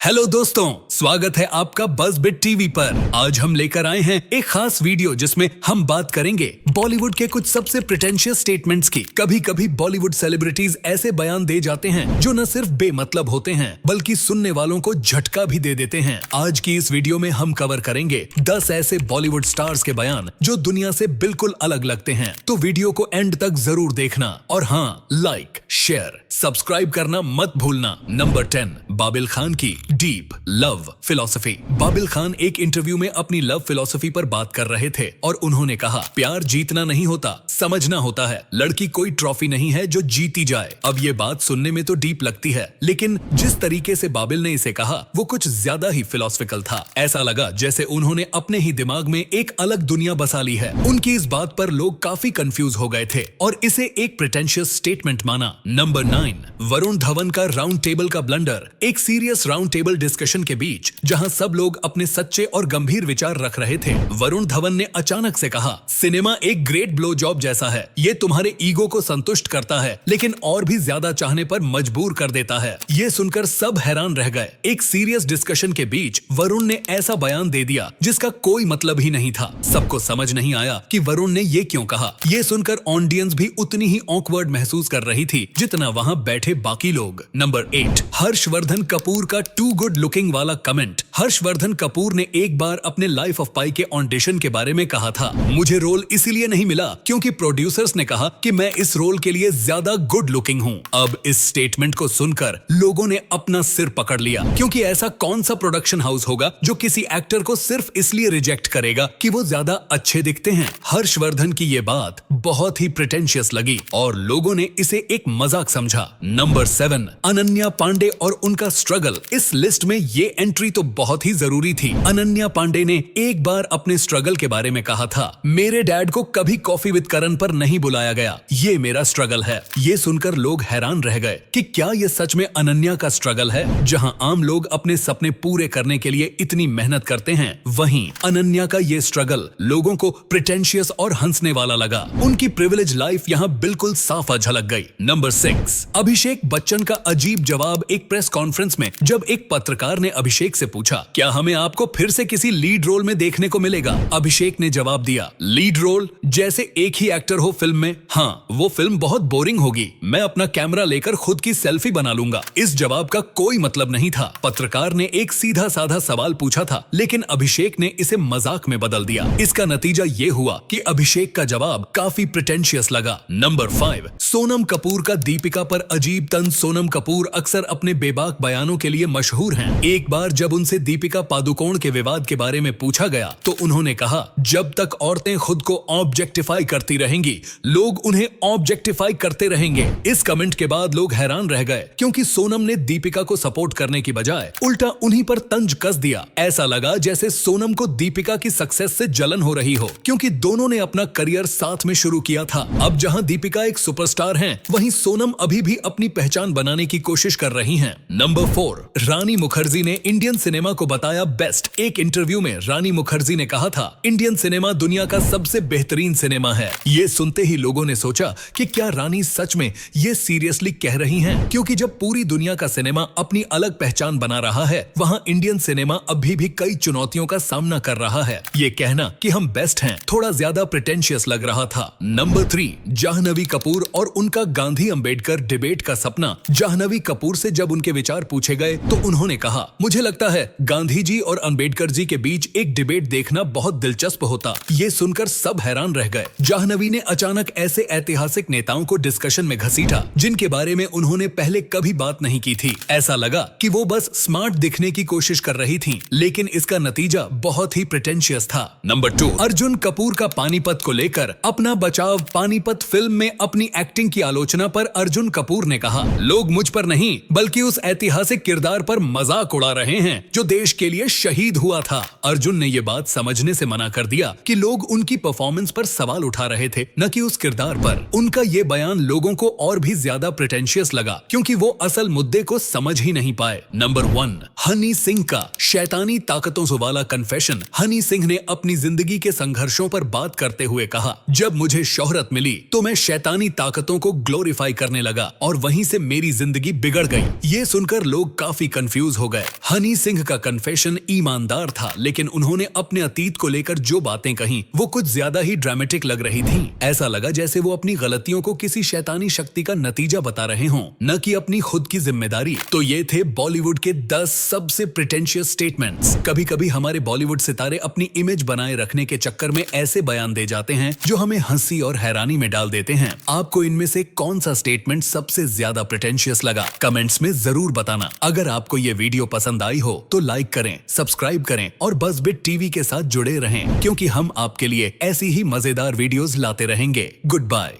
Hello दोस्तों, स्वागत है आपका बज़बिट टीवी पर। आज हम लेकर आए हैं एक खास वीडियो जिसमें हम बात करेंगे बॉलीवुड के कुछ सबसे प्रिटेंशियस स्टेटमेंट्स की। कभी कभी बॉलीवुड सेलिब्रिटीज ऐसे बयान दे जाते हैं जो न सिर्फ बेमतलब होते हैं बल्कि सुनने वालों को झटका भी दे देते हैं। आज की इस वीडियो में हम कवर करेंगे 10 ऐसे बॉलीवुड स्टार्स के बयान जो दुनिया से बिल्कुल अलग लगते हैं। तो वीडियो को एंड तक जरूर देखना और हाँ, लाइक, शेयर, सब्सक्राइब करना मत भूलना। नंबर 10, बाबिल खान की deep love philosophy. Babil Khan एक इंटरव्यू में अपनी लव फिलॉसफी पर बात कर रहे थे और उन्होंने कहा, प्यार जीतना नहीं होता, समझना होता है। लड़की कोई ट्रॉफी नहीं है जो जीती जाए। अब ये बात सुनने में तो डीप लगती है, लेकिन जिस तरीके से बाबिल ने इसे कहा वो कुछ ज्यादा ही फिलोसफिकल था। ऐसा लगा जैसे उन्होंने अपने ही दिमाग में एक अलग दुनिया बसा ली है। उनकी इस बात पर लोग काफी कंफ्यूज हो गए थे और इसे एक प्रिटेंशियस स्टेटमेंट माना। नंबर 9, वरुण धवन का राउंड टेबल का ब्लंडर। एक सीरियस राउंड टेबल डिस्कशन के बीच जहां सब लोग अपने सच्चे और गंभीर विचार रख रहे थे, वरुण धवन ने अचानक से कहा, सिनेमा एक ग्रेट ब्लो जॉब जैसा है। ये तुम्हारे ईगो को संतुष्ट करता है लेकिन और भी ज्यादा चाहने पर मजबूर कर देता है। ये सुनकर सब हैरान रह गए। एक सीरियस डिस्कशन के बीच वरुण ने ऐसा बयान दे दिया जिसका कोई मतलब ही नहीं था। सबको समझ नहीं आया कि वरुण ने ये क्यों कहा। ये सुनकर ऑडियंस भी उतनी ही ऑकवर्ड महसूस कर रही थी जितना वहां बैठे बाकी लोग। नंबर 8, हर्षवर्धन कपूर का टू गुड लुकिंग वाला कमेंट। हर्षवर्धन कपूर ने एक बार अपने लाइफ ऑफ पाई के ऑडिशन के बारे में कहा था, मुझे रोल इसीलिए नहीं मिला क्योंकि प्रोड्यूसर्स ने कहा कि मैं इस रोल के लिए ज्यादा गुड लुकिंग हूं। अब इस स्टेटमेंट को सुनकर लोगों ने अपना सिर पकड़ लिया, क्योंकि ऐसा कौन सा प्रोडक्शन हाउस होगा जो किसी एक्टर को सिर्फ इसलिए रिजेक्ट करेगा कि वो ज्यादा अच्छे दिखते हैं। हर्षवर्धन की ये बात बहुत ही प्रिटेंशियस लगी और लोगों ने इसे एक मजाक समझा। नंबर 7, अनन्या पांडे और उनका स्ट्रगल। इस लिस्ट में ये एंट्री तो बहुत ही जरूरी थी। अनन्या पांडे ने एक बार अपने स्ट्रगल के बारे में कहा था, मेरे डैड को कभी कॉफी विद करण पर नहीं बुलाया गया, ये मेरा स्ट्रगल है। ये सुनकर लोग हैरान रह गए कि क्या ये सच में अनन्या का स्ट्रगल है। जहां आम लोग अपने सपने पूरे करने के लिए इतनी मेहनत करते हैं, वहीं अनन्या का ये स्ट्रगल लोगों को प्रिटेंशियस और हंसने वाला लगा। उनकी प्रिविलेज लाइफ यहाँ बिल्कुल साफ झलक गई। नंबर 6, अभिषेक बच्चन का अजीब जवाब एक प्रेस कॉन्फ्रेंस में, जब एक पत्रकार ने अभिषेक से पूछा, क्या हमें आपको फिर से किसी लीड रोल में देखने को मिलेगा। अभिषेक ने जवाब दिया, लीड रोल जैसे एक ही एक्टर हो फिल्म में? हाँ, वो फिल्म बहुत बोरिंग होगी, मैं अपना कैमरा लेकर खुद की सेल्फी बना लूंगा। इस जवाब का कोई मतलब नहीं था। पत्रकार ने एक सीधा साधा सवाल पूछा था, लेकिन अभिषेक ने इसे मजाक में बदल दिया। इसका नतीजा ये हुआ कि अभिषेक का जवाब काफी प्रिटेंशियस लगा। नंबर 5, सोनम कपूर का दीपिका पर अजीब तंज। सोनम कपूर अक्सर अपने बेबाक बयानों के लिए मशहूर हैं। एक बार जब उनसे दीपिका पादुकोण के विवाद के बारे में पूछा गया तो उन्होंने कहा, जब तक औरतें खुद को ऑब्जेक्टिफाई करती रहेंगी, लोग उन्हें ऑब्जेक्टिफाई करते रहेंगे। इस कमेंट के बाद लोग हैरान रह गए, क्योंकि सोनम ने दीपिका को सपोर्ट करने की बजाय उल्टा उन्हीं पर तंज कस दिया। ऐसा लगा जैसे सोनम को दीपिका की सक्सेस से जलन हो रही हो, क्योंकि दोनों ने अपना करियर साथ में शुरू किया था। अब जहां दीपिका एक सुपरस्टार हैं, वहीं सोनम अभी भी अपनी पहचान बनाने की कोशिश कर रही हैं। नंबर 4, रानी मुखर्जी ने इंडियन सिनेमा को बताया बेस्ट। एक इंटरव्यू में रानी मुखर्जी ने कहा था, इंडियन सिनेमा दुनिया का सबसे बेहतरीन सिनेमा है। ये सुनते ही लोगों ने सोचा कि क्या रानी सच में ये सीरियसली कह रही हैं? क्योंकि जब पूरी दुनिया का सिनेमा अपनी अलग पहचान बना रहा है, वहां इंडियन सिनेमा अभी भी कई चुनौतियों का सामना कर रहा है। ये कहना कि हम बेस्ट हैं थोड़ा ज्यादा प्रिटेंशियस लग रहा था। नंबर 3, जाह्नवी कपूर और उनका गांधी अंबेडकर डिबेट का सपना। जाह्नवी कपूर से जब उनके विचार पूछे गए तो उन्होंने कहा, मुझे लगता है गांधी जी और अंबेडकर जी के बीच एक डिबेट देखना बहुत दिलचस्प होता। ये सुनकर सब हैरान रह गए। जाह्नवी ने अचानक ऐसे ऐतिहासिक नेताओं को डिस्कशन में घसीटा जिनके बारे में उन्होंने पहले कभी बात नहीं की थी। ऐसा लगा कि वो बस स्मार्ट दिखने की कोशिश कर रही थी, लेकिन इसका नतीजा बहुत ही प्रिटेंशियस था। नंबर 2, अर्जुन कपूर का पानीपत को लेकर अपना बचाव। पानीपत फिल्म में अपनी एक्टिंग की आलोचना पर अर्जुन कपूर ने कहा, लोग मुझ पर नहीं बल्कि उस ऐतिहासिक किरदार पर मजाक उड़ा रहे हैं जो देश के लिए शहीद हुआ था। अर्जुन ने यह बात समझने से मना कर दिया कि लोग उनकी परफॉर्मेंस पर सवाल उठा रहे थे, न कि उस किरदार पर। उनका ये बयान लोगों को और भी ज्यादा प्रिटेंशियस लगा, क्योंकि वो असल मुद्दे को समझ ही नहीं पाए। नंबर 1, हनी सिंह का शैतानी ताकतों से वाला कन्फेशन। हनी सिंह ने अपनी जिंदगी के संघर्षों पर बात करते हुए कहा, जब मुझे शोहरत मिली तो मैं शैतानी ताकतों को ग्लोरीफाई करने लगा और वहीं से मेरी जिंदगी बिगड़ गई। ये सुनकर लोग काफी कंफ्यूज कंफ्यूज हो गए। हनी सिंह का कन्फेशन ईमानदार था, लेकिन उन्होंने अपने अतीत को लेकर जो बातें कही वो कुछ ज्यादा ही ड्रामेटिक लग रही थी। ऐसा लगा जैसे वो अपनी गलतियों को किसी शैतानी शक्ति का नतीजा बता रहे हों, न कि अपनी खुद की जिम्मेदारी। तो ये थे बॉलीवुड के 10 सबसे प्रिटेंशियस स्टेटमेंट्स। कभी कभी हमारे बॉलीवुड सितारे अपनी इमेज बनाए रखने के चक्कर में ऐसे बयान दे जाते हैं जो हमें हंसी और हैरानी में डाल देते हैं। आपको इनमें से कौन सा स्टेटमेंट सबसे ज्यादा प्रिटेंशियस लगा, कमेंट्स में जरूर बताना। अगर आपको ये वीडियो पसंद आई हो तो लाइक करें, सब्सक्राइब करें और बज़बिट टीवी के साथ जुड़े रहें, क्योंकि हम आपके लिए ऐसी ही मजेदार वीडियोस लाते रहेंगे। Good bye.